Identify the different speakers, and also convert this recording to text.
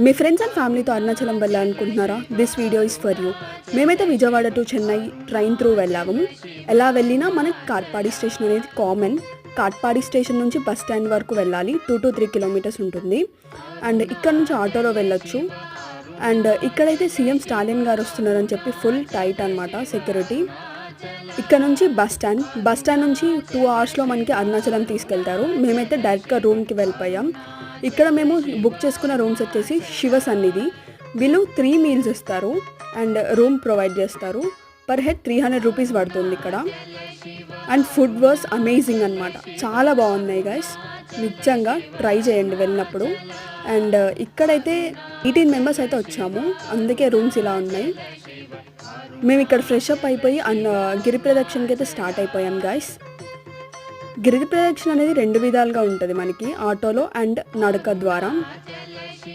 Speaker 1: Me friends and ఫ్యామిలీతో అరుణాచలం వెళ్ళాలనుకుంటున్నారా? This video is for you. మేమైతే Vijayawada to Chennai train through వెళ్ళాము. ఎలా వెళ్ళినా మనకి కాట్పాడి స్టేషన్ అనేది కామన్. కాట్పాడి స్టేషన్ నుంచి బస్ స్టాండ్ వరకు వెళ్ళాలి. 2 to 3 కిలోమీటర్స్ ఉంటుంది. అండ్ ఇక్కడ నుంచి ఆటోలో వెళ్ళొచ్చు. అండ్ ఇక్కడైతే సీఎం స్టాలిన్ గారు వస్తున్నారని చెప్పి ఫుల్ టైట్ అనమాట సెక్యూరిటీ. ఇక్కడ నుంచి బస్ స్టాండ్ నుంచి 2 అవర్స్లో మనకి అరుణాచలం తీసుకెళ్తారు. మేమైతే డైరెక్ట్గా రూమ్కి వెళ్ళిపోయాం. ఇక్కడ మేము బుక్ చేసుకున్న రూమ్స్ వచ్చేసి శివ సన్నిధి. వీళ్ళు 3 మీల్స్ ఇస్తారు అండ్ రూమ్ ప్రొవైడ్ చేస్తారు. పర్ హెడ్ 300 రూపీస్ పడుతుంది ఇక్కడ. అండ్ ఫుడ్ వాస్ అమేజింగ్ అనమాట, చాలా బాగున్నాయి గైస్. నిజంగా ట్రై చేయండి వెళ్ళినప్పుడు. అండ్ ఇక్కడైతే 18 మెంబర్స్ అయితే వచ్చాము, అందుకే రూమ్స్ ఇలా ఉన్నాయి. మేము ఇక్కడ ఫ్రెష్ అప్ అయిపోయి గిరి ప్రదక్షిణకి అయితే స్టార్ట్ అయిపోయాం గైస్. గిరి ప్రదక్షిణ అనేది 2 విధాలుగా ఉంటుంది మనకి, ఆటోలో అండ్ నడక ద్వారా.